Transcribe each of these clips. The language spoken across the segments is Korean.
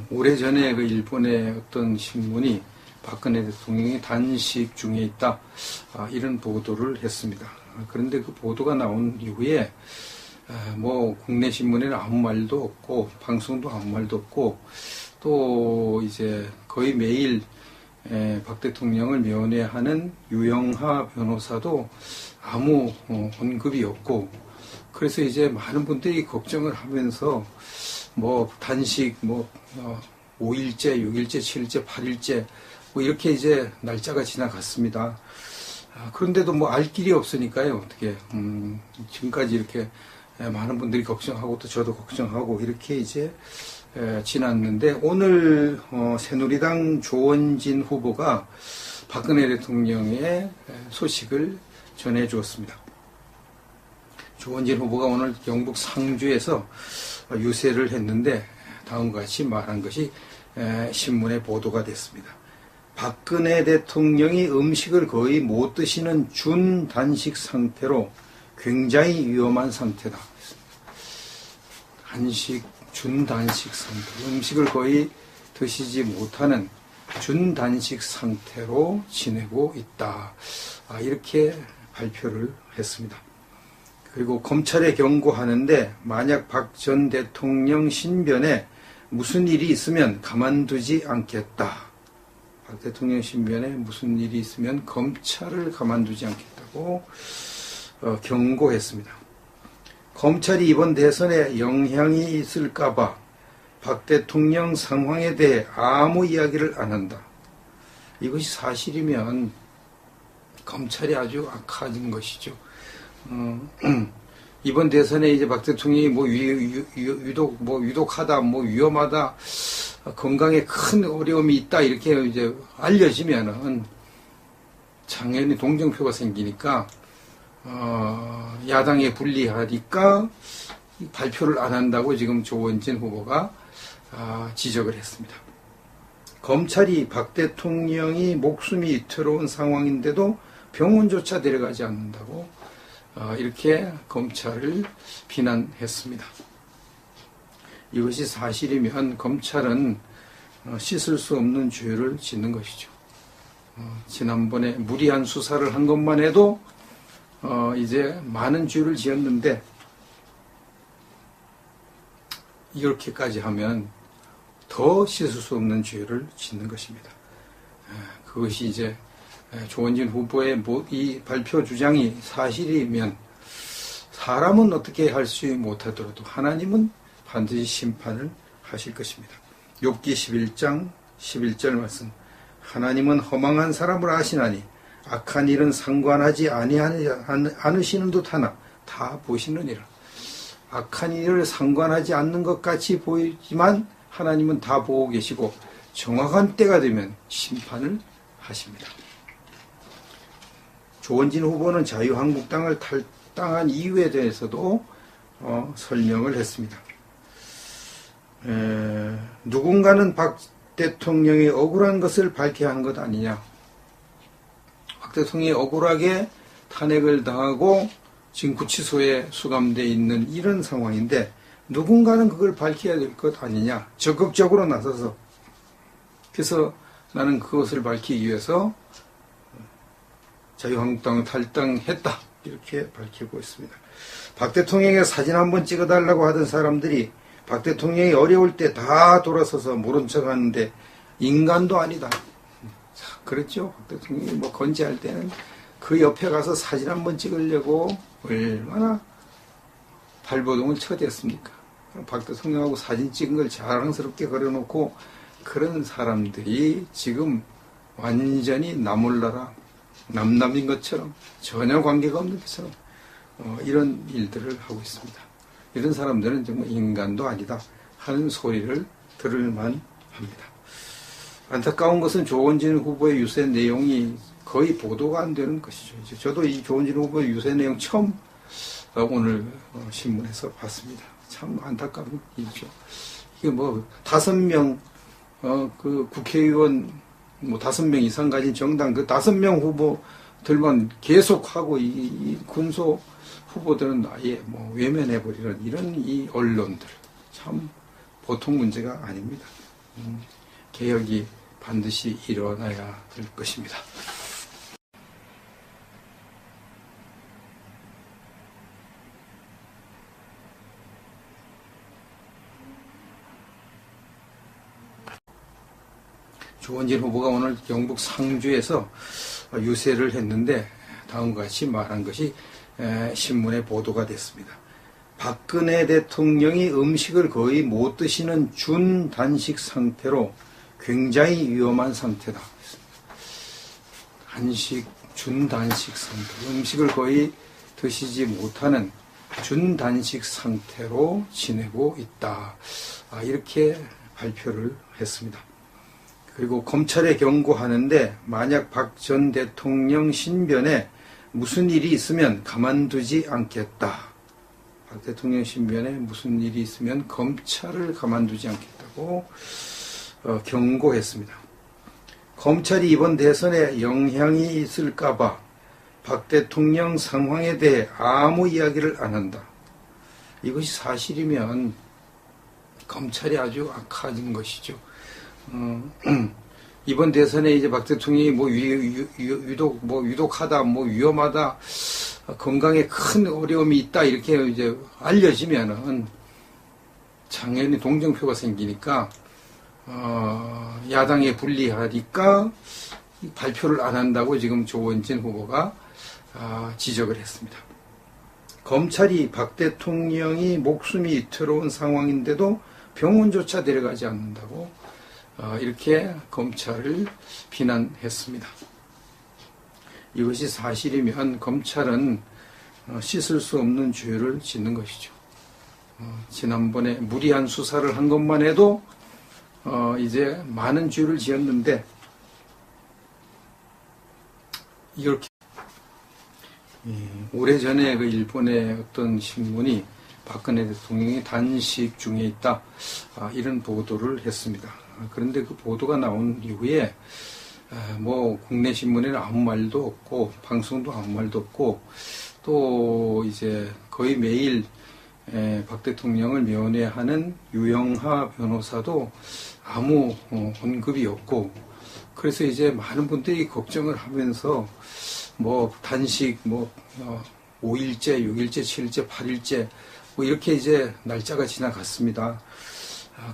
오래전에 그 일본의 어떤 신문이 박근혜 대통령이 단식 중에 있다, 이런 보도를 했습니다. 그런데 그 보도가 나온 이후에 뭐 국내 신문에는 아무 말도 없고 방송도 아무 말도 없고 또 이제 거의 매일 박 대통령을 면회하는 유영하 변호사도 아무 언급이 없고, 그래서 이제 많은 분들이 걱정을 하면서 뭐 단식 5일째, 6일째, 7일째, 8일째 뭐 이렇게 이제 날짜가 지나갔습니다. 그런데도 뭐 알 길이 없으니까요. 어떻게 지금까지 이렇게 많은 분들이 걱정하고 또 저도 걱정하고 이렇게 이제 지났는데, 오늘 새누리당 조원진 후보가 박근혜 대통령의 소식을 전해 주었습니다. 조원진 후보가 오늘 경북 상주에서 유세를 했는데 다음과 같이 말한 것이 신문에 보도가 됐습니다. 박근혜 대통령이 음식을 거의 못 드시는 준단식 상태로 굉장히 위험한 상태다. 준단식 상태, 음식을 거의 드시지 못하는 준단식 상태로 지내고 있다, 이렇게 발표를 했습니다. 그리고 검찰에 경고하는데, 만약 박 전 대통령 신변에 무슨 일이 있으면 가만두지 않겠다. 박 대통령 신변에 무슨 일이 있으면 검찰을 가만두지 않겠다고 경고했습니다. 검찰이 이번 대선에 영향이 있을까봐 박 대통령 상황에 대해 아무 이야기를 안 한다. 이것이 사실이면 검찰이 아주 악화진 것이죠. 이번 대선에 이제 박 대통령이 유독하다, 위험하다, 건강에 큰 어려움이 있다, 이렇게 이제 알려지면은 당연히 동정표가 생기니까, 야당에 불리하니까 발표를 안 한다고 지금 조원진 후보가 지적을 했습니다. 검찰이 박 대통령이 목숨이 위태로운 상황인데도 병원조차 데려가지 않는다고 이렇게 검찰을 비난했습니다. 이것이 사실이면 검찰은 씻을 수 없는 죄를 짓는 것이죠. 지난번에 무리한 수사를 한 것만 해도 이제 많은 죄를 지었는데, 이렇게까지 하면 더 씻을 수 없는 죄를 짓는 것입니다. 그것이 이제 조원진 후보의 이 발표 주장이 사실이면, 사람은 어떻게 할 수 못하더라도 하나님은 반드시 심판을 하실 것입니다. 욥기 11장 11절 말씀, 하나님은 허망한 사람을 아시나니 악한 일은 상관하지 않으시는 듯하나 다 보시느니라. 악한 일을 상관하지 않는 것 같이 보이지만 하나님은 다 보고 계시고 정확한 때가 되면 심판을 하십니다. 조원진 후보는 자유한국당을 탈당한 이유에 대해서도 설명을 했습니다. 누군가는 박 대통령이 억울한 것을 밝혀야 한 것 아니냐. 박 대통령이 억울하게 탄핵을 당하고 지금 구치소에 수감되어 있는 이런 상황인데, 누군가는 그걸 밝혀야 될 것 아니냐. 적극적으로 나서서, 그래서 나는 그것을 밝히기 위해서 자유한국당을 탈당했다, 이렇게 밝히고 있습니다. 박 대통령의 사진 한번 찍어달라고 하던 사람들이 박 대통령이 어려울 때 다 돌아서서 모른 척하는데 인간도 아니다. 그랬죠. 박 대통령이 건재할 때는 그 옆에 가서 사진 한번 찍으려고 얼마나 발버둥을 쳐댔습니까. 박 대통령하고 사진 찍은 걸 자랑스럽게 걸어놓고, 그런 사람들이 지금 완전히 나몰라라, 남남인 것처럼, 전혀 관계가 없는 것처럼 이런 일들을 하고 있습니다. 이런 사람들은 정말 인간도 아니다 하는 소리를 들을만 합니다. 안타까운 것은 조원진 후보의 유세 내용이 거의 보도가 안 되는 것이죠. 저도 이 조원진 후보의 유세 내용 처음 오늘 신문에서 봤습니다. 참 안타까운 일이죠. 이게 5명 그 국회의원 5명 이상 가진 정당 그 5명 후보들만 계속하고 이 군소 후보들은 아예 외면해버리는 이런 이 언론들, 참 보통 문제가 아닙니다. 개혁이 반드시 일어나야 될 것입니다. 조원진 후보가 오늘 경북 상주에서 유세를 했는데 다음과 같이 말한 것이 신문에 보도가 됐습니다. 박근혜 대통령이 음식을 거의 못 드시는 준단식 상태로 굉장히 위험한 상태다. 준단식 상태, 음식을 거의 드시지 못하는 준단식 상태로 지내고 있다. 이렇게 발표를 했습니다. 그리고 검찰에 경고하는데 만약 박 전 대통령 신변에 무슨 일이 있으면 가만두지 않겠다. 박 대통령 신변에 무슨 일이 있으면 검찰을 가만두지 않겠다고 경고했습니다. 검찰이 이번 대선에 영향이 있을까봐 박 대통령 상황에 대해 아무 이야기를 안 한다. 이것이 사실이면 검찰이 아주 악화진 것이죠. 이번 대선에 이제 박 대통령이 유독하다, 위험하다, 건강에 큰 어려움이 있다, 이렇게 이제 알려지면은 당연히 동정표가 생기니까, 야당에 불리하니까 발표를 안 한다고 지금 조원진 후보가 지적을 했습니다. 검찰이 박 대통령이 목숨이 위태로운 상황인데도 병원조차 데려가지 않는다고 이렇게 검찰을 비난했습니다. 이것이 사실이면 검찰은 씻을 수 없는 죄를 짓는 것이죠. 지난번에 무리한 수사를 한 것만 해도 이제 많은 죄를 지었는데 이렇게 오래전에 그 일본의 어떤 신문이 박근혜 대통령이 단식 중에 있다, 이런 보도를 했습니다. 그런데 그 보도가 나온 이후에 국내 신문에는 아무 말도 없고 방송도 아무 말도 없고 또 이제 거의 매일 박 대통령을 면회하는 유영하 변호사도 아무 언급이 없고, 그래서 이제 많은 분들이 걱정을 하면서 단식 5일째, 6일째, 7일째, 8일째 이렇게 이제 날짜가 지나갔습니다.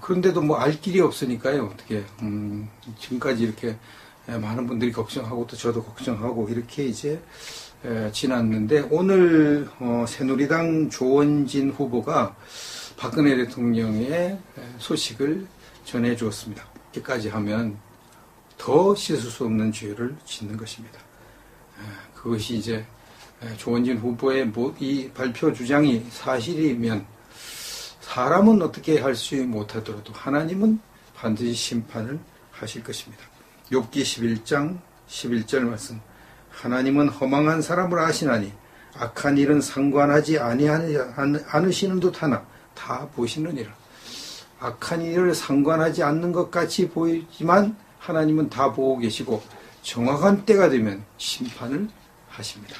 그런데도 알 길이 없으니까요. 어떻게 지금까지 이렇게 많은 분들이 걱정하고 또 저도 걱정하고 이렇게 이제 지났는데 오늘 새누리당 조원진 후보가 박근혜 대통령의 소식을 전해주었습니다. 이렇게까지 하면 더 씻을 수 없는 죄를 짓는 것입니다. 그것이 이제 조원진 후보의 이 발표 주장이 사실이면 사람은 어떻게 할 수 못하더라도 하나님은 반드시 심판을 하실 것입니다. 욥기 11장 11절 말씀. 하나님은 허망한 사람을 아시나니 악한 일은 상관하지 않으시는 듯 하나 다 보시느니라. 악한 일을 상관하지 않는 것 같이 보이지만 하나님은 다 보고 계시고 정확한 때가 되면 심판을 하십니다.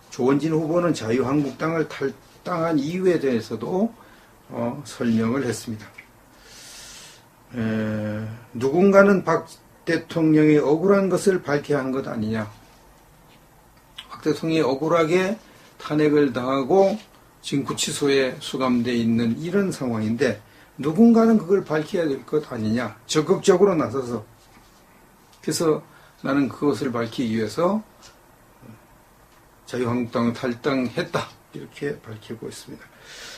조원진 후보는 자유한국당을 탈당한 이유에 대해서도 설명을 했습니다. 누군가는 박 대통령이 억울한 것을 밝혀야 한 것 아니냐. 박 대통령이 억울하게 탄핵을 당하고 지금 구치소에 수감되어 있는 이런 상황인데 누군가는 그걸 밝혀야 될 것 아니냐. 적극적으로 나서서. 그래서 나는 그것을 밝히기 위해서 자유한국당을 탈당했다. 이렇게 밝히고 있습니다.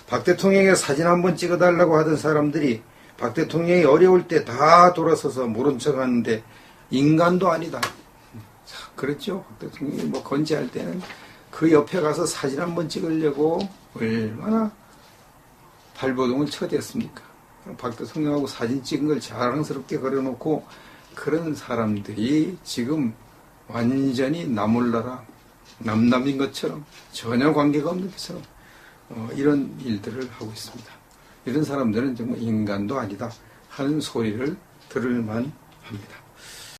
박 대통령의 사진 한번 찍어달라고 하던 사람들이 박 대통령이 어려울 때 다 돌아서서 모른 척 하는데 인간도 아니다. 그랬죠. 박 대통령이 건재할 때는 그 옆에 가서 사진 한번 찍으려고 얼마나 발버둥을 쳐댔습니까. 박 대통령하고 사진 찍은 걸 자랑스럽게 걸어놓고 그런 사람들이 지금 완전히 나몰라라 남남인 것처럼 전혀 관계가 없는 것처럼 이런 일들을 하고 있습니다. 이런 사람들은 정말 인간도 아니다 하는 소리를 들을만 합니다.